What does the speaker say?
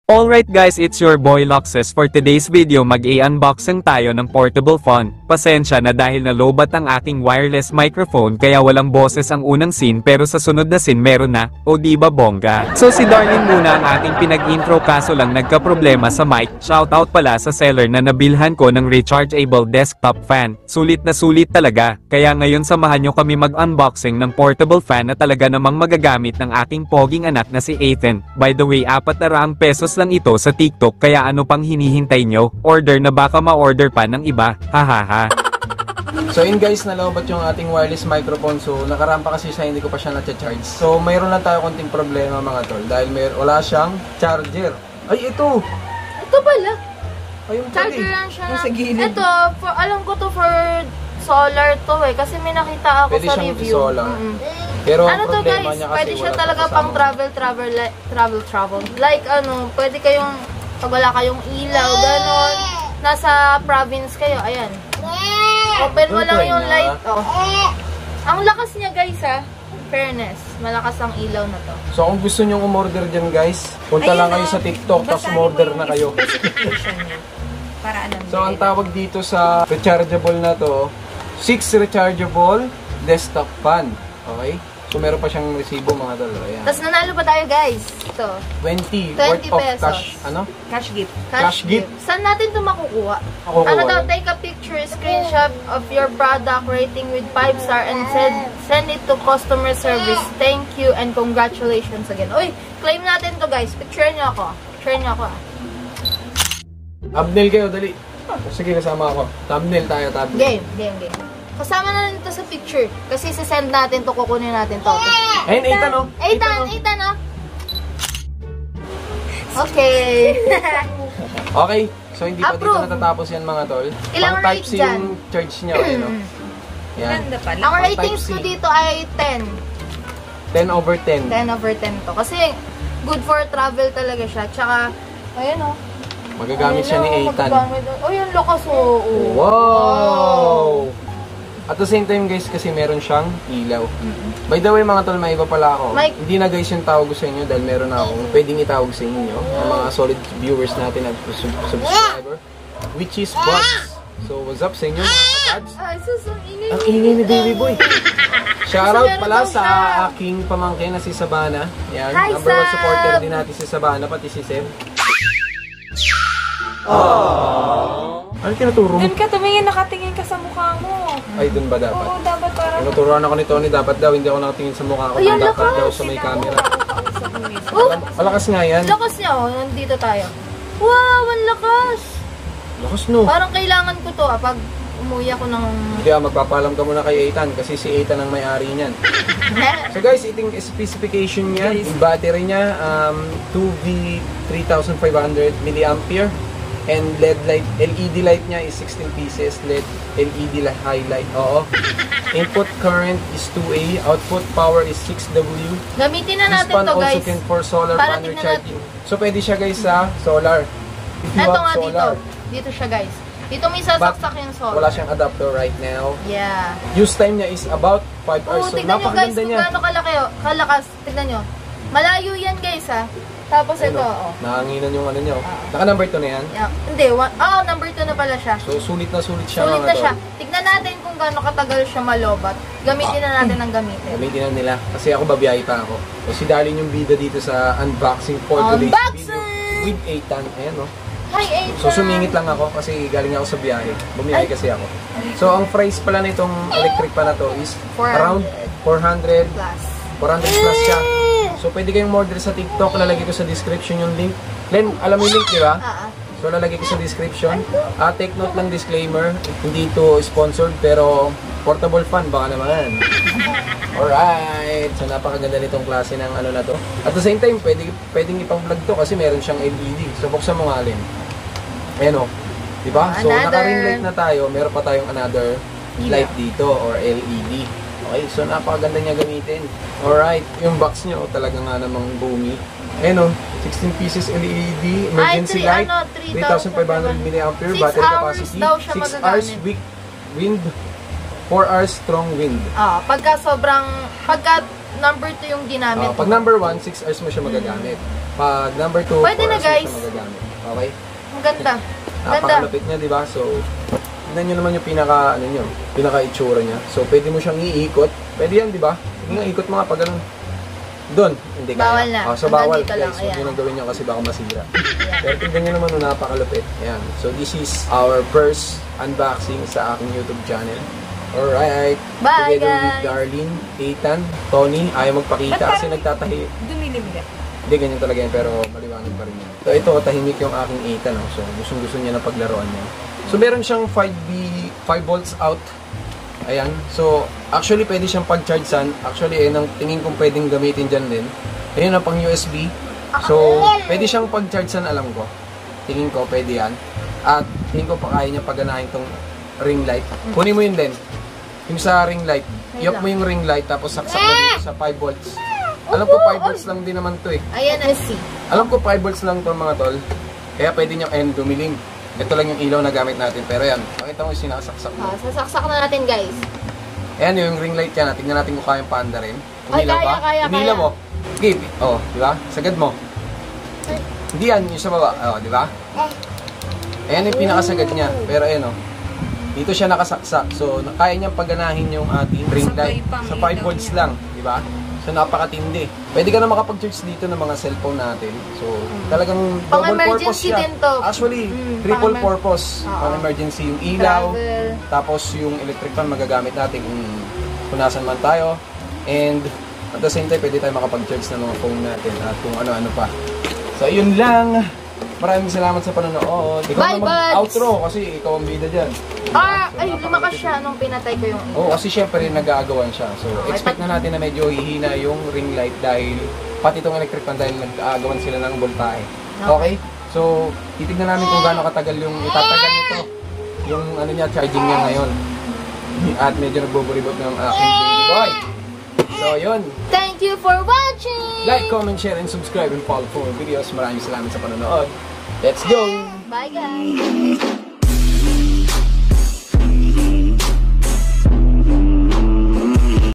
Alright guys, it's your boy Loxes. For today's video mag-i-unboxing tayo ng portable phone. Pasensya na dahil nalobat ang aking wireless microphone kaya walang boses ang unang scene pero sa sunod na scene meron na, o diba bongga? So si Darlene muna ang ating pinag-intro kaso lang nagka-problema sa mic. Shoutout pala sa seller na nabilhan ko ng rechargeable desktop fan. Sulit na sulit talaga. Kaya ngayon samahan nyo kami mag-unboxing ng portable fan na talaga namang magagamit ng aking poging anak na si Ethan. By the way, 400 pesos lang ito sa TikTok kaya ano pang hinihintay nyo? Order na baka ma-order pa ng iba, hahaha. So yun guys, nalobat yung ating wireless microphone. So nakarampa kasi siya, hindi ko pa siya na-charge. So mayroon lang tayo konting problema mga tol. Dahil wala siyang charger. Ay ito! Ito pala. Ayun Charger lang siya. Sa gilid. Ito, alam ko to for solar to eh. Kasi may nakita ako pwede sa siyang review. solar. Pero Ano to guys, niya kasi pwede siya wala talaga pang travel. Like ano, pwede kayong, pag wala kayong ilaw, ganon. Nasa province kayo, ayan. Open mo lang yung light. Oh. Ang lakas niya guys ha. Fairness, malakas ang ilaw na to. So kung gusto nyo umorder dyan guys, punta lang kayo sa TikTok, tapos umorder na kayo. Para alam. So ang tawag dito sa rechargeable na to, 6 rechargeable desktop fan. Okay? So meron pa siyang resibo mga tol. Ayan. Tapos nanalo pa tayo guys. Ito. 20 20 worth of pesos. cash. Ano? Cash gift. Cash gift. Saan natin ito makukuha? Ano daw, take a picture, screenshot of your product rating with 5 star and send it to customer service. Thank you and congratulations again. Uy, claim natin to guys. Picture niyo ako. Picture niyo ako. Thumbnail kayo, dali. Sige, kasama ako. Thumbnail tayo, thumbnail. Game. Kasama na rin ito sa picture. Kasi sisend natin to, kukunin natin to. Ayun, Ethan o. Ethan o. Okay. Okay. So hindi pa dito Approve. natatapos yan mga tol. Ilang Pang type rate C dyan? yung charge niya. Ayun o. Yan. Ang ratings ko dito ay 10. 10 over 10. 10 over 10 to. Kasi good for travel talaga siya. Tsaka, ayun o. Magagamit siya ni Ethan. Oh, yung lakas o. Wow! At the same time guys, kasi meron siyang ilaw. By the way mga tol, may iba pala ako. Mike. Hindi na guys yung tawag ko sa inyo dahil meron na akong pwedeng itawag sa inyo. Ang mga solid viewers natin at subscriber. Which is Buds. So what's up sa inyo mga kapads? Ay, susong ingay. Ang ingay ni Baby Boy. Shoutout meron pala daw sa siya. aking pamangkin na si Sabana. Yan, Hi, number 1 Sab! supporter din natin si Sabana, pati si Seb. Ano tinuturo mo? Doon ka tumingin, nakatingin ka sa mukha mo. Ay, dun ba dapat? Oo, dapat parang... Tinuturuan ako ni Tony, dapat daw, hindi ako nakatingin sa mukha ko. Ay, ang Dapat lakas! daw sa may camera. Oh, Malakas nga yan. lakas niya oh. Nandito tayo. Wow, ang lakas. Lakas no. Parang kailangan ko to pag umuwi ako ng... Hindi magpapalam ka muna kay Ethan kasi si Ethan ang may-ari niyan. So guys, iting specification niya, yung battery niya, 2V3500 mAh. And LED light niya is 16 pieces. LED highlight. Oo. Input current is 2A. Output power is 6W. Gamitin na natin This one to also guys. can for solar Para panel tingnan charging. So pwede siya guys sa solar. If you Eto have nga solar, dito siya guys. Dito may sasaksak yung solar. wala siyang adapter right now. Yeah. Use time niya is about 5 hours. Oo, So tignan nyo guys napakaganda kung niya. gaano kalakas. Tignan nyo. Malayo yan guys ha. Tapos ito, oh. Nahanginan yung ano niya. Naka number 2 na yan. Yeah. Hindi, number 2 na pala siya. So sulit na sulit siya Sulit mga na tol. siya. Tignan natin kung gaano katagal siya malobat. Gamitin na natin ang gamitin. Gamitin na nila. Kasi ako babiyahe pa ako. So si Darlene yung bida dito sa unboxing for today's video. With Ethan. Ayan no. Hi, Aiden. So sumingit lang ako kasi galing ako sa biyahe. Bumiyahe kasi ako. So ang price pala nitong electric pa na to is 400. around 400 Plus. 400 plus siya. So pwede kayong order sa TikTok. Lalagay ko sa description yung link. Len, alam mo yung link di ba? So lalagay ko sa description. Take note lang disclaimer. Hindi ito sponsored pero portable fan baka naman. Alright. So napakaganda nitong klase ng ano na to. At the same time, pwedeng ipang-vlog to kasi meron siyang LED. So buksan mo nga Len. Ayan o. Diba? So naka-ring light na tayo. Meron pa tayong another light dito or LED. Okay, so napakaganda niya gamitin. Alright, yung box niya talaga nga namang boomy. Ayan o, 16 pieces LED, emergency light, 3,500 mAh, battery capacity, 6 hours weak wind, 4 hours strong wind. Pagka number 2 yung ginamit. Pag number 1, 6 hours mo siya magagamit. Pag number 2, Pwede na, guys. magagamit. Okay? Ang ganda. Ganda. Napakalapit niya, di ba? So, tignan nyo naman yung pinaka-itsura niya. So, pwede mo siyang iikot. Pwede yan, di ba? Sige nga, ikot mga pag ganun. Doon, hindi kaya. Bawal na. So, bawal, Hanggang dito lang, guys. Huwag ayan. nyo nang gawin yan kasi baka masira. Pero tignan nyo naman, napakalapit. Ayan. So, this is our first unboxing sa aking YouTube channel. Alright. Bye, Together with guys. Darlene, Ethan, Tony. Ayaw magpakita kasi nagtatahi. Dumilimga. Hindi, ganyan talaga yan, pero maliwanag pa rin yan. So, ito, tahimik yung aking Ethan. Oh. So, gustong-gusto niya na paglaruan niya. So, meron siyang 5 volts out. Ayan. So, actually, pwede siyang pag-charge san. Actually, ang tingin kong pwedeng gamitin dyan din. Ayun na, pang USB. So, pwede siyang pag-charge san, alam ko. Tingin ko, pwede yan. At tingin ko pa kaya niya pagganahin tong ring light. Kunin mo yun din. Yung sa ring light. Iyok mo yung ring light, tapos saksak mo dito sa 5 volts. Alam ko 5 volts lang din naman to eh. Ayan na si. Alam ko 5 volts lang to mga tol. Kaya pwede nyo dumilim. Ito lang yung ilaw na gamit natin. Pero yan, makita mo yung sinasaksak mo. Sasaksak na natin, guys. Ayan yung ring light yan. Tingnan natin kung kaya yung panda rin. Ay, Umilaw kaya, ba? kaya, Umilaw kaya. mo. Give. Oh, di ba? Sagad mo. Ay. Hindi yan, yung sa baba. Oh, di ba? Ayan yung pinakasagad niya. Pero ayan oh. Dito siya nakasaksak. So, kaya niyang pagganahin yung ating ring light. Sa 5 volts lang. Di ba? So, napakatindi. Pwede ka na makapag-charge dito ng mga cellphone natin. So, talagang double purpose Pang-emergency siya. din to. Actually, triple purpose. Oo. Pang-emergency yung ilaw. Travel. Tapos yung electric fan magagamit natin kung nasan man tayo. And at the same time, pwede tayo makapag-charge ng mga phone natin at kung ano-ano pa. So, yun lang. Maraming salamat sa panonood. Ikaw Bye, na mag-outro kasi ikaw ang bida dyan. Ay, lumakas siya nung pinatay ko yung Oo, kasi syempre nag-aagawan siya. So, expect na natin na medyo hihina yung ring light dahil pati itong electric fan dahil nag-aagawan sila ng voltahe. Okay? So, titignan namin kung gaano katagal yung itatagal nito. Yung ano niya, charging niya ngayon. At medyo nagboboribot ng aking baby boy. So, yun. Thank you for watching! Like, comment, share, and subscribe and follow for more videos. Maraming salamat sa panonood. Let's go! Bye, guys!